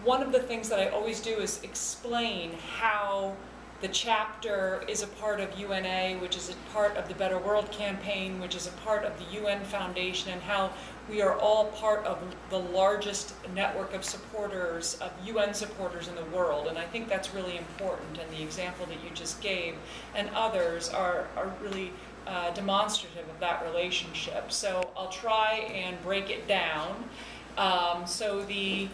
one of the things that I always do is explain how the chapter is a part of UNA, which is a part of the Better World campaign, which is a part of the UN Foundation, and how we are all part of the largest network of supporters, of UN supporters in the world. And I think that's really important, and the example that you just gave and others are really demonstrative of that relationship. So I'll try and break it down. So the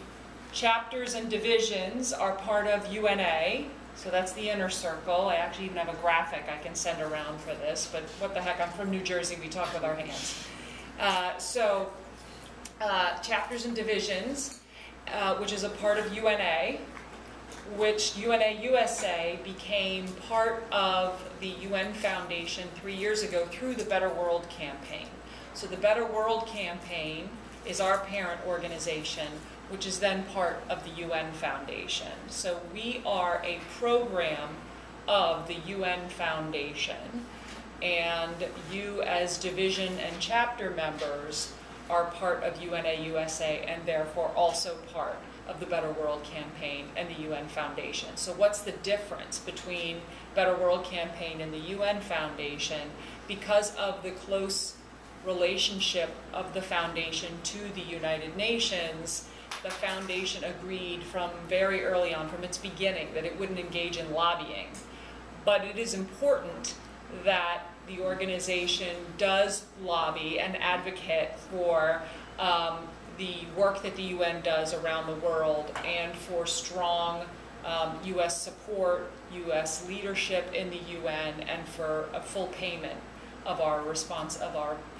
chapters and divisions are part of UNA. So that's the inner circle. I actually even have a graphic I can send around for this, but what the heck, I'm from New Jersey, we talk with our hands. Chapters and divisions, which is a part of UNA, which UNA-USA became part of the UN Foundation 3 years ago through the Better World campaign. So the Better World campaign is our parent organization, which is then part of the UN Foundation. So we are a program of the UN Foundation, and you as division and chapter members are part of UNA-USA and therefore also part of the Better World campaign and the UN Foundation. So what's the difference between Better World campaign and the UN Foundation? Because of the close relationship of the foundation to the United Nations, the foundation agreed from very early on, from its beginning, that it wouldn't engage in lobbying. But it is important that the organization does lobby and advocate for the work that the UN does around the world, and for strong US support, US leadership in the UN, and for a full payment of our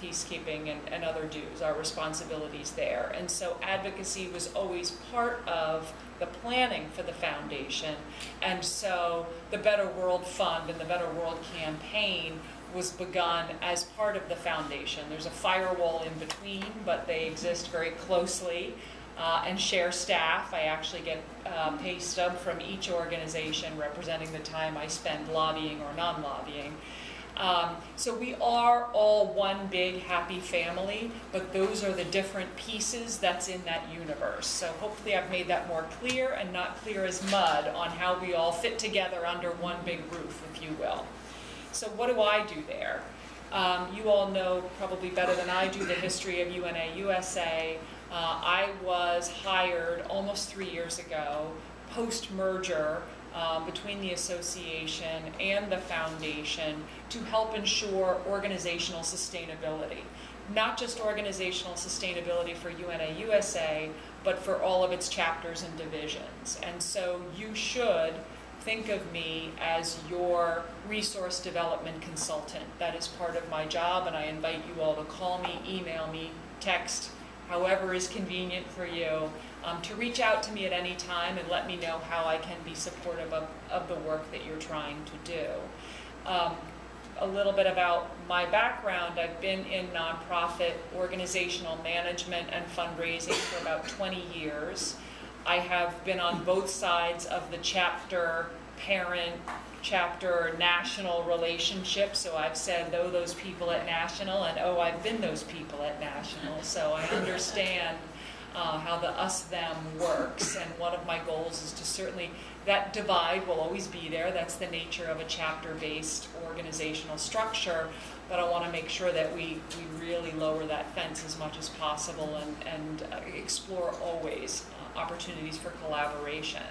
peacekeeping and other dues, our responsibilities there. And so advocacy was always part of the planning for the foundation. And so the Better World Fund and the Better World campaign was begun as part of the foundation. There's a firewall in between, but they exist very closely and share staff. I actually get pay stub from each organization representing the time I spend lobbying or non-lobbying. So we are all one big happy family, but those are the different pieces that's in that universe. So hopefully I've made that more clear, and not clear as mud, on how we all fit together under one big roof, if you will. So what do I do there? You all know probably better than I do the history of UNA-USA. I was hired almost 3 years ago, post-merger, between the association and the foundation, to help ensure organizational sustainability. Not just organizational sustainability for UNA-USA, but for all of its chapters and divisions. And so you should think of me as your resource development consultant. That is part of my job, and I invite you all to call me, email me, text, however is convenient for you, to reach out to me at any time and let me know how I can be supportive of the work that you're trying to do. A little bit about my background. I've been in nonprofit organizational management and fundraising for about 20 years. I have been on both sides of the chapter, parent, chapter, national relationship. So I've said, oh, those people at national, and oh, I've been those people at national. So I understand how the us-them works, and one of my goals is to certainly, that divide will always be there. That's the nature of a chapter-based organizational structure, but I want to make sure that we really lower that fence as much as possible, and explore always opportunities for collaboration.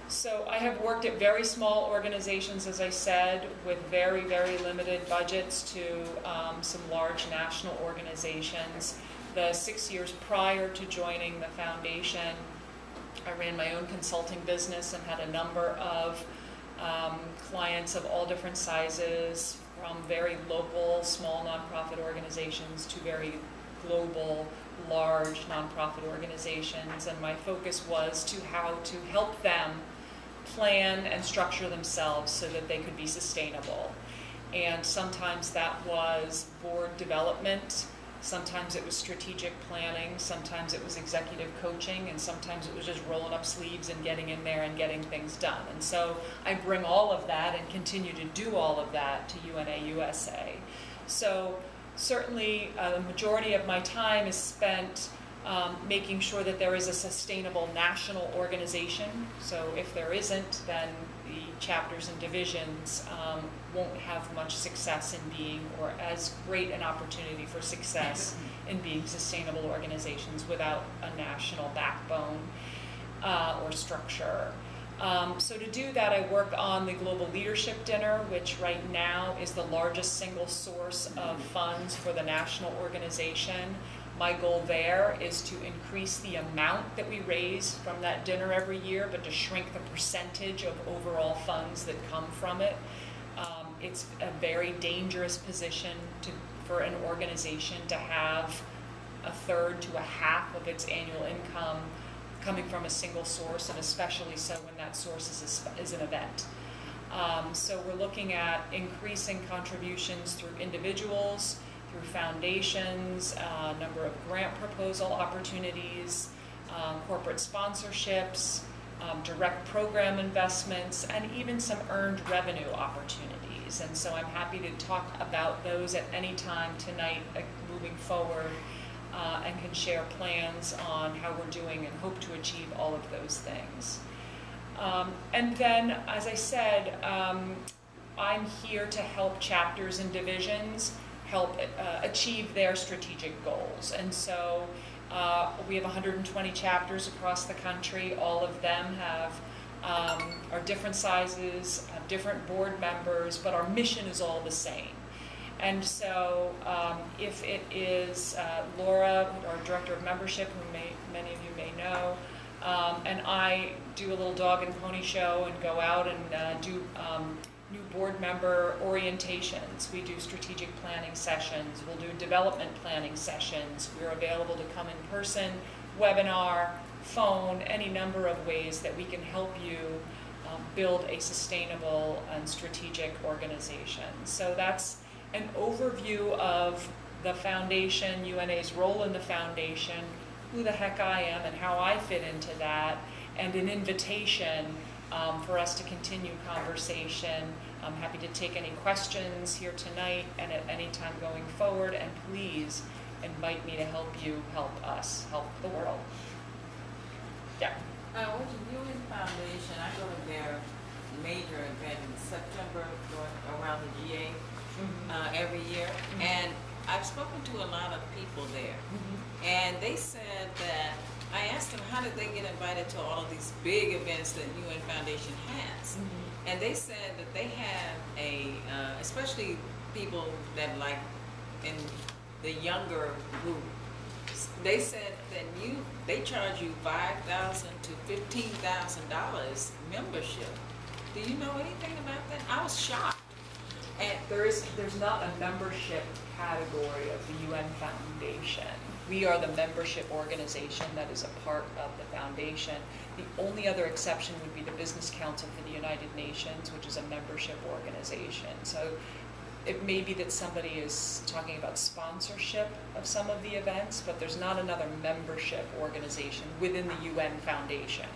So I have worked at very small organizations, as I said, with very, very limited budgets, to some large national organizations. The 6 years prior to joining the foundation, I ran my own consulting business and had a number of clients of all different sizes, from very local, small nonprofit organizations to very global, large nonprofit organizations. And my focus was to how to help them plan and structure themselves so that they could be sustainable. And sometimes that was board development, sometimes it was strategic planning, sometimes it was executive coaching, and sometimes it was just rolling up sleeves and getting in there and getting things done. And so I bring all of that and continue to do all of that to UNA-USA. So certainly the majority of my time is spent making sure that there is a sustainable national organization. So if there isn't, then the chapters and divisions won't have much success in being, or as great an opportunity for success in being sustainable organizations without a national backbone or structure. So to do that, I work on the Global Leadership Dinner, which right now is the largest single source of funds for the national organization. My goal there is to increase the amount that we raise from that dinner every year, but to shrink the percentage of overall funds that come from it. It's a very dangerous position for an organization to have a third to a half of its annual income coming from a single source, and especially so when that source is an event. So we're looking at increasing contributions through individuals, through foundations, a number of grant proposal opportunities, corporate sponsorships, direct program investments, and even some earned revenue opportunities. And so I'm happy to talk about those at any time tonight moving forward, and can share plans on how we're doing and hope to achieve all of those things. And then, as I said, I'm here to help chapters and divisions help achieve their strategic goals. And so we have 120 chapters across the country. All of them are different sizes, have different board members, but our mission is all the same. And so if it is Laura, our Director of Membership, who many of you may know, and I do a little dog and pony show and go out and do new board member orientations. We do strategic planning sessions. We'll do development planning sessions. We're available to come in person, webinar, phone, any number of ways that we can help you build a sustainable and strategic organization. So that's an overview of the foundation, UNA's role in the foundation, who the heck I am and how I fit into that, and an invitation for us to continue conversation. I'm happy to take any questions here tonight and at any time going forward, and please invite me to help you help us help the world. Yeah. With the UN Foundation, I go to their major event in September around the GA every year, and I've spoken to a lot of people there, and they said that, I asked them how did they get invited to all of these big events that UN Foundation has, and they said that they have especially people that like in the younger group, they said that they charge you $5,000 to $15,000 membership. Do you know anything about that? I was shocked. And there's not a membership category of the UN Foundation. We are the membership organization that is a part of the foundation. The only other exception would be the Business Council for the United Nations, which is a membership organization. So it may be that somebody is talking about sponsorship of some of the events, but there's not another membership organization within the UN Foundation.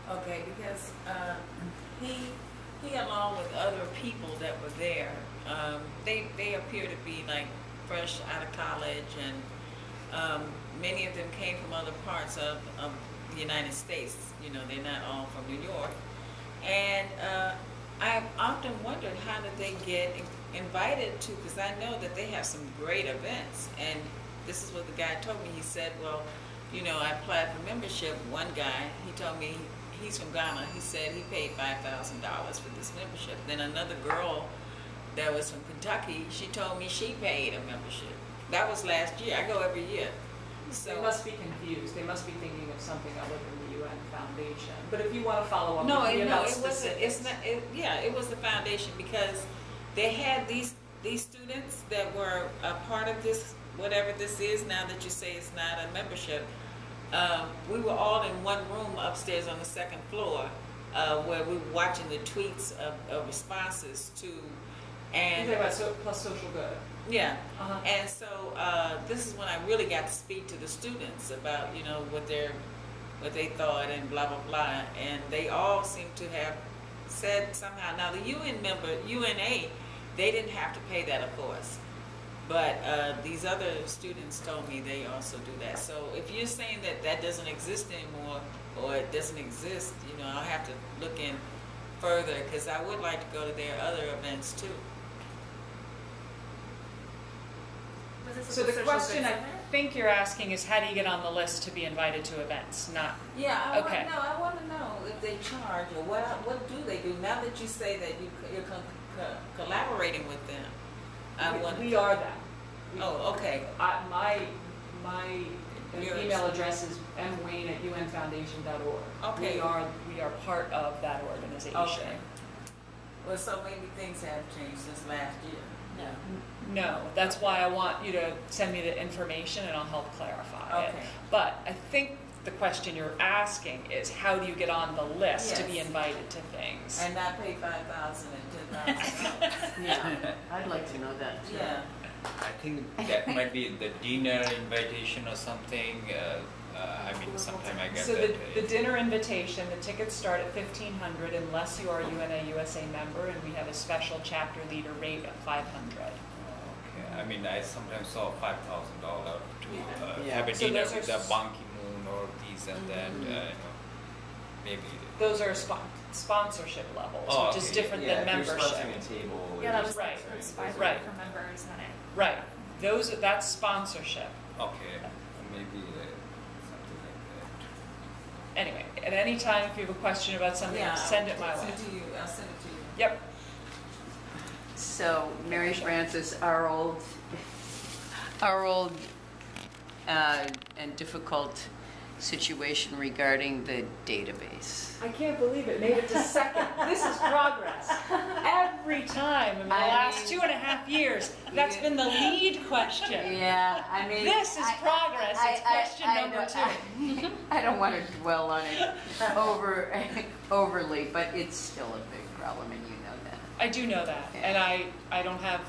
Okay, because he along with other people that were there, they appear to be like fresh out of college, and many of them came from other parts of the United States. You know, they're not all from New York. And I've often wondered, how did they get invited to, because I know that they have some great events, and this is what the guy told me. He said, well, you know, I applied for membership. One guy, he told me, he's from Ghana, he said he paid $5,000 for this membership. Then another girl that was from Kentucky, she told me she paid a membership. That was last year. I go every year. So they must be confused. They must be thinking of something other than the UN Foundation. But if you want to follow up, it wasn't. It's not. It was the foundation, because they had these students that were a part of this, whatever this is now that you say it's not a membership. We were all in one room upstairs on the second floor, where we were watching the tweets of responses to, and you're talking about plus social good. Yeah, and so this is when I really got to speak to the students about, you know, what they thought and blah blah blah, and they all seem to have said somehow. Now the UN member, UNA, they didn't have to pay that, of course. But these other students told me they also do that. So if you're saying that that doesn't exist anymore, or it doesn't exist, you know, I'll have to look in further, because I would like to go to their other events too. So the question I think you're asking is, how do you get on the list to be invited to events? Not. Yeah, I Okay. want to know if they charge, or what do they do? Now that you say that you're collaborating with them, We are that. Oh, okay. My Your email address is mwain@unfoundation.org. Okay. We are part of that organization. Okay. Well, so maybe things have changed since last year. No, that's why I want you to send me the information and I'll help clarify it. Okay. But I think the question you're asking is, how do you get on the list to be Yes. invited to things? And not pay $5,000 and $10,000. Yeah, I'd like to know that too. Yeah. I think that might be the dinner invitation or something. I mean, sometime I get So that. the dinner invitation, the tickets start at $1,500 unless you are a UNA-USA member, and we have a special chapter leader rate of $500. Okay. I mean, I sometimes saw $5,000 to Yeah. have a So dinner those are with the Ban Ki-moon or these and that. You know, maybe. Those are sponsorship levels, Oh, which is okay. different than membership. If you're sponsoring a table. Yeah, that was Right. it was 5 Right. for members, and then it. Right. That's sponsorship. Okay. Maybe something like Anyway, at any time if you have a question about something, Yeah, send it my I'll way. send it to you. I'll send it to you. Yep. So, Mary Frances, our old and difficult situation regarding the database. I can't believe it made it to second. This is progress. Every time in the I last mean- 2.5 years, that's been the lead question. Yeah, I mean. This is progress. It's question number 2. I don't want to dwell on it overly, but it's still a big problem, and you know that. I do know that, and I don't have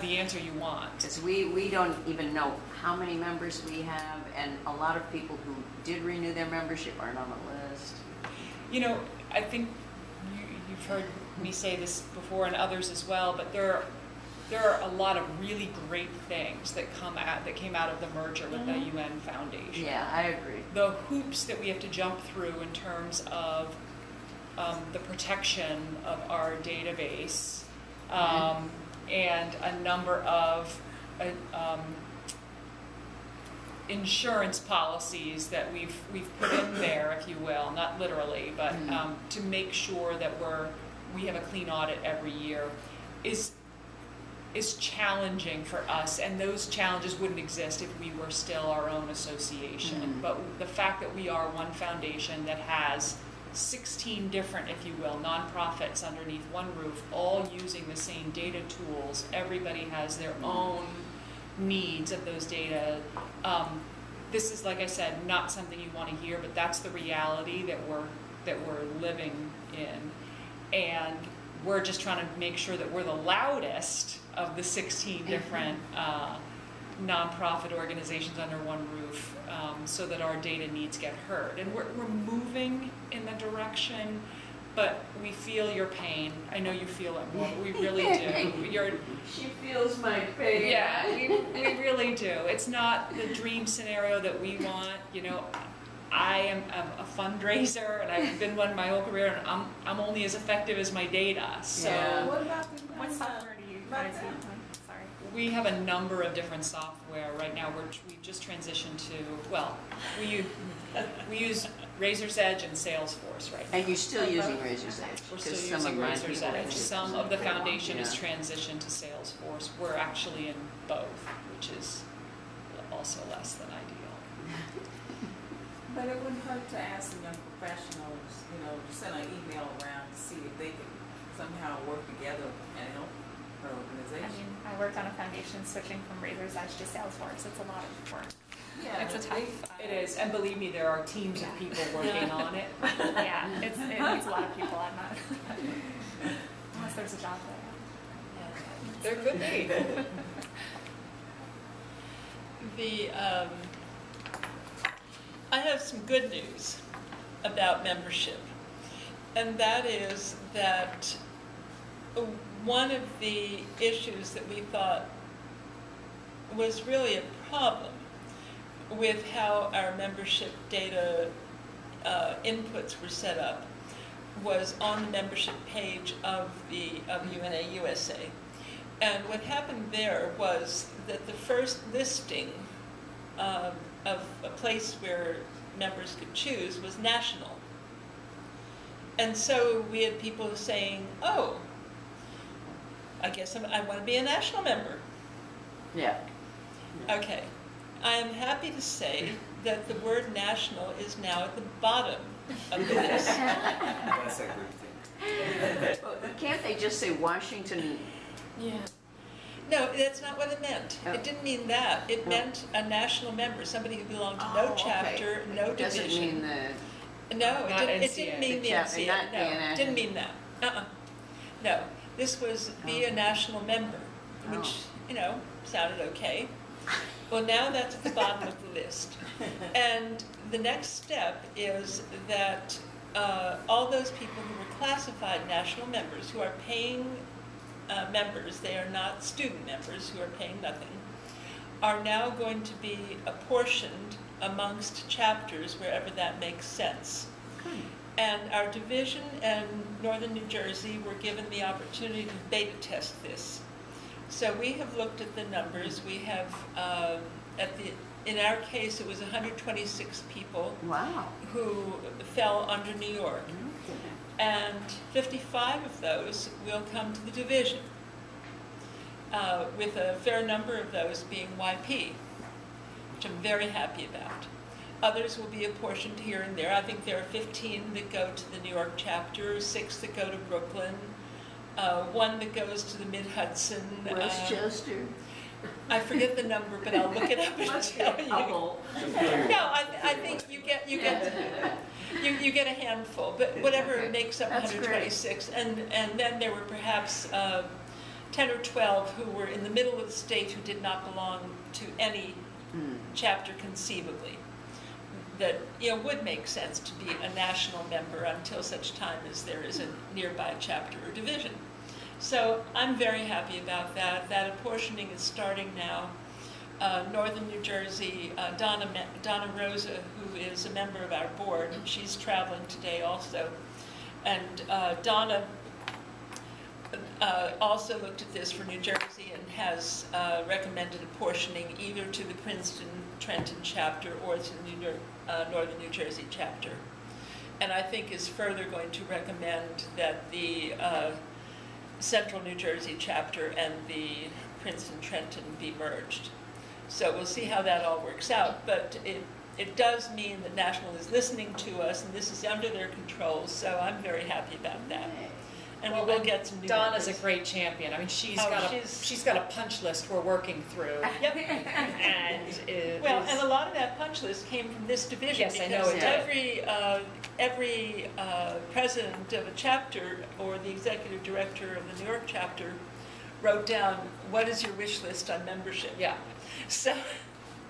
the answer you want. Because we don't even know how many members we have, and a lot of people who did renew their membership aren't on the list. You know, I think you've heard me say this before, and others as well, but there are a lot of really great things that came out of the merger with the UN Foundation. Yeah, I agree. The hoops that we have to jump through in terms of the protection of our database, and a number of insurance policies that we've put in there, if you will, not literally, but to make sure that we have a clean audit every year is challenging for us, and those challenges wouldn't exist if we were still our own association. But the fact that we are one foundation that has 16 different, if you will, nonprofits underneath one roof, all using the same data tools. Everybody has their own needs of those data. This is, like I said, not something you want to hear, but that's the reality that we're living in, and we're just trying to make sure that we're the loudest of the 16 different nonprofit organizations under one roof, so that our data needs get heard. And we're moving in the direction, but we feel your pain. I know you feel it more. We really do. She feels my pain. Yeah, we really do. It's not the dream scenario that we want. You know, I am a fundraiser, and I've been one my whole career, and I'm only as effective as my data. So Yeah. What about the What software do you guys use? Sorry. we have a number of different software right now. We've just transitioned to, we use Razor's Edge and Salesforce right now. And you're still using Razor's Edge? We're 'cause still some using of my Razor's people Edge. use it. Some of the foundation is Yeah. transitioned to Salesforce. We're actually in both, which is also less than ideal. But it wouldn't hurt to ask the young professionals, you know, to send an email around to see if they could somehow work together and help her I organization. mean, I worked on a foundation switching from Razor's Edge to Salesforce. It's a lot of work. Yeah, It's a tough. It is, and believe me, there are teams of people working on it. Yeah, it needs a lot of people. I'm not. Unless there's a job there. There could be. I have some good news about membership, and that is that one of the issues that we thought was really a problem with how our membership data inputs were set up was on the membership page of UNA-USA. And what happened there was that the first listing of a place where members could choose was national. And so we had people saying, oh, I guess I want to be a national member. Yeah. Okay. I am happy to say that the word national is now at the bottom of the list. That's a good thing. Well, can't they just say Washington? Yeah. No, that's not what it meant. Oh. It didn't mean that. It Oh. meant a national member, somebody who belonged to Oh, no okay. chapter, no It doesn't division. mean the, No, Not it NCA. didn't mean the The NCA. not No, the it didn't mean that. No, this was be a Oh. national member, which, you know, sounded okay. Well, now that's at the bottom of the list. And the next step is that all those people who were classified national members, who are paying members, they are not student members who are paying nothing, are now going to be apportioned amongst chapters wherever that makes sense. And our division and Northern New Jersey were given the opportunity to beta test this. So we have looked at the numbers. We have, in our case, it was 126 people wow. who fell under New York. And 55 of those will come to the division, with a fair number of those being YP, which I'm very happy about. Others will be apportioned here and there. I think there are 15 that go to the New York chapter, 6 that go to Brooklyn, 1 that goes to the Mid-Hudson. Westchester. I forget the number, but I'll look it up and tell you. No, I think you get a handful, but whatever Okay. makes up That's 126. And then there were perhaps 10 or 12 who were in the middle of the state who did not belong to any chapter conceivably. That, you know, would make sense to be a national member until such time as there is a nearby chapter or division. So I'm very happy about that. That apportioning is starting now. Northern New Jersey, Donna Rosa, who is a member of our board, she's traveling today also. And Donna also looked at this for New Jersey and has recommended apportioning either to the Princeton Trenton chapter or to the Northern New Jersey chapter. And I think is further going to recommend that the Central New Jersey chapter and the Princeton Trenton be merged. So we'll see how that all works out, but it does mean that National is listening to us and this is under their control, so I'm very happy about that. And we will get some new Donna's a members. great champion. I mean, she's Oh, got she's- she's got a punch list we're working through. Yep. And it Well, is- and a lot of that punch list came from this division. Yes, I know because it did. every president of a chapter or the executive director of the New York chapter wrote down, what is your wish list on membership? Yeah, So,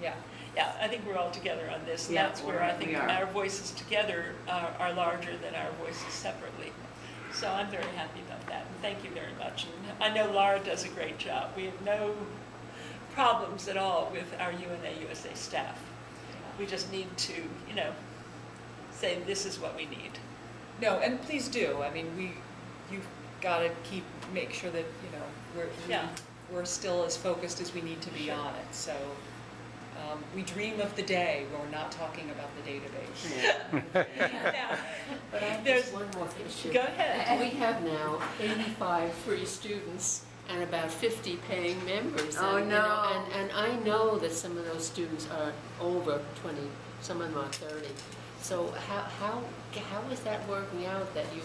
yeah. yeah, I think we're all together on this. And Yeah, that's where I think we are. our voices together are larger than our voices separately. So I'm very happy about that, and thank you very much. And I know Laura does a great job. We have no problems at all with our UNA-USA staff. We just need to, you know, say this is what we need. No, and please do. I mean, you've got to make sure that, you know, Yeah. we're still as focused as we need to be Sure. on it. So we dream of the day where we're not talking about the database. Now, But I have There's- just one more issue. go ahead. We have now 85 free students and about 50 paying members. Oh, and, you know, no. and I know that some of those students are over 20, some of them are 30. So how is that working out that you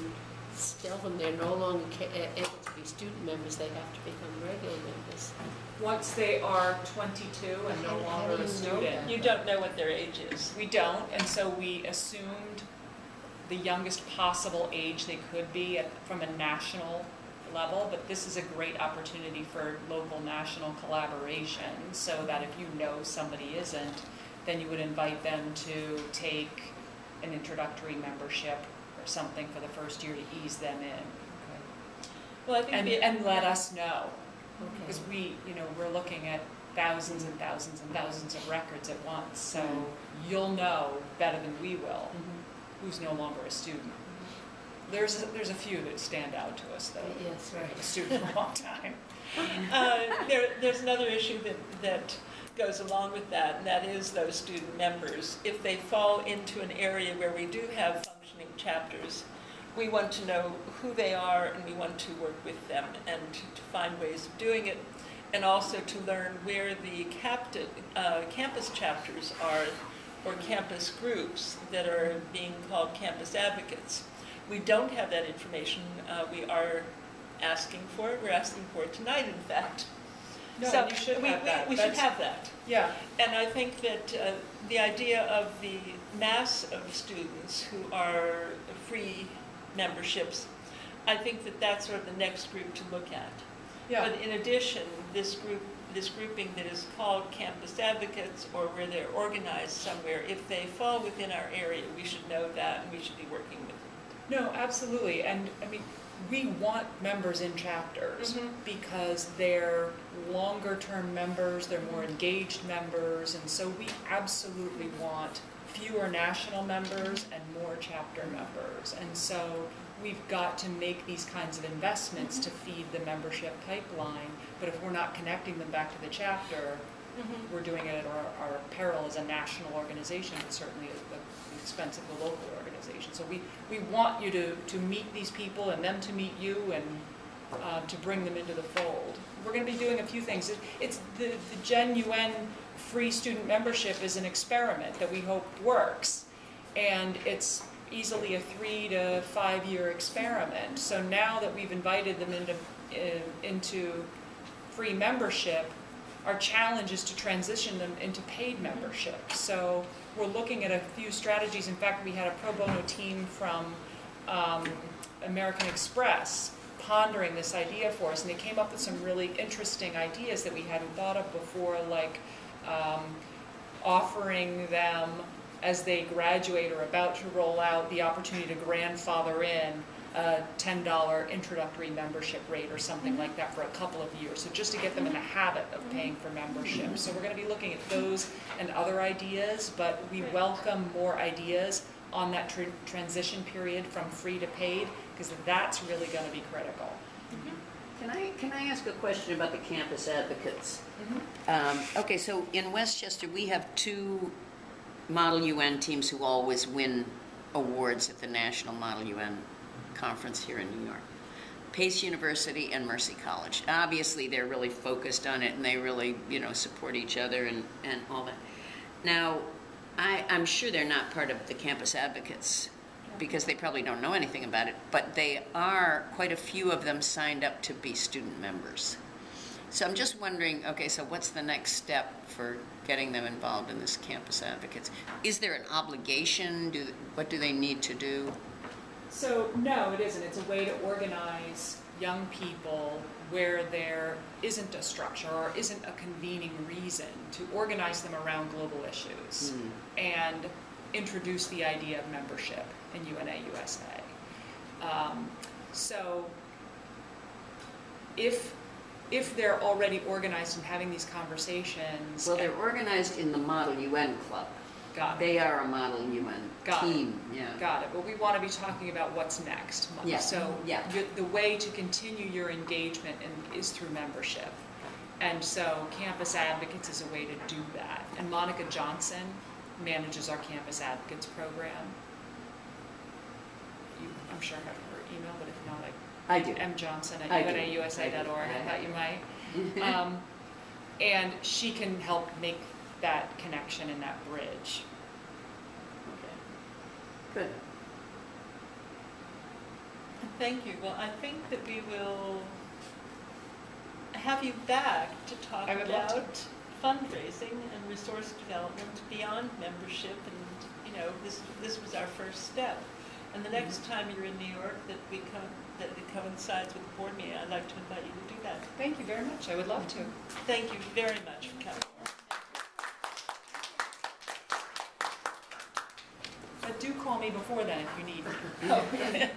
tell them they're no longer able to be student members, they have to become regular members? Once they are 22 and no How do longer you a know student, that? You don't know what their age is. we don't, and so we assumed the youngest possible age they could be from a national level, but this is a great opportunity for local national collaboration, so that if you know somebody isn't, then you would invite them to take an introductory membership or something for the first year to ease them in. Well, I think And let us know, Okay. because we're looking at thousands and thousands and thousands of records at once. So you'll know better than we will who's no longer a student. There's a few that stand out to us, though. Yes, right. A student for a long time. There's another issue that goes along with that, and that is those student members. If they fall into an area where we do have functioning chapters, we want to know who they are, and we want to work with them and to find ways of doing it, and also to learn where the campus chapters are, or campus groups that are being called campus advocates. We don't have that information. We are asking for it. We're asking for it tonight, in fact. No, so you should have that. We should have that. Yeah. And I think that the idea of the mass of students who are free memberships, I think that that's sort of the next group to look at. Yeah. But in addition, this grouping that is called campus advocates, or where they're organized somewhere, if they fall within our area, we should know that and we should be working with them. No, absolutely. And I mean, we want members in chapters because they're longer term members, they're more engaged members, and so we absolutely want fewer national members and more chapter members. And so we've got to make these kinds of investments to feed the membership pipeline, but if we're not connecting them back to the chapter, we're doing it at our peril as a national organization, but certainly at the expense of the local organization. So we want you to meet these people and them to meet you and to bring them into the fold. We're going to be doing a few things. It's the Gen UN free student membership is an experiment that we hope works, and it's easily a 3 to 5 year experiment. So now that we've invited them into free membership, our challenge is to transition them into paid membership. So we're looking at a few strategies. In fact, we had a pro bono team from American Express pondering this idea for us, and they came up with some really interesting ideas that we hadn't thought of before, like offering them, as they graduate or about to roll out, the opportunity to grandfather in a $10 introductory membership rate or something like that for a couple of years. So just to get them in the habit of paying for membership. So we're going to be looking at those and other ideas, but we welcome more ideas on that transition period from free to paid, because that's really going to be critical. Can I ask a question about the campus advocates? Okay, so in Westchester we have 2 Model UN teams who always win awards at the National Model UN Conference here in New York. Pace University and Mercy College. Obviously they're really focused on it and they really, support each other and all that. Now, I'm sure they're not part of the campus advocates because they probably don't know anything about it, but they are, quite a few of them signed up to be student members. So I'm just wondering, okay, so what's the next step for getting them involved in this campus advocates? Is there an obligation? What do they need to do? So no, it isn't. It's a way to organize young people where there isn't a structure or isn't a convening reason, to organize them around global issues and introduce the idea of membership in UNA-USA. So if they're already organized and having these conversations... Well, they're organized in the Model UN Club. Got it. They are a Model UN team. Yeah. Got it. But we want to be talking about what's next. Yeah. So the way to continue your engagement is through membership. And so Campus Advocates is a way to do that. And Monica Johnson manages our Campus Advocates program. I'm sure I have her email, but if not, I do. mjohnson@unausa.org. I thought you might. And she can help make that connection and that bridge. Okay. Good. Thank you. Well, I think that we will have you back to talk about fundraising and resource development beyond membership, and this was our first step. And the next time you're in New York that it coincides with the board meeting, I'd like to invite you to do that. Thank you very much. I would love to. Thank you very much for coming. But do call me before then if you need me.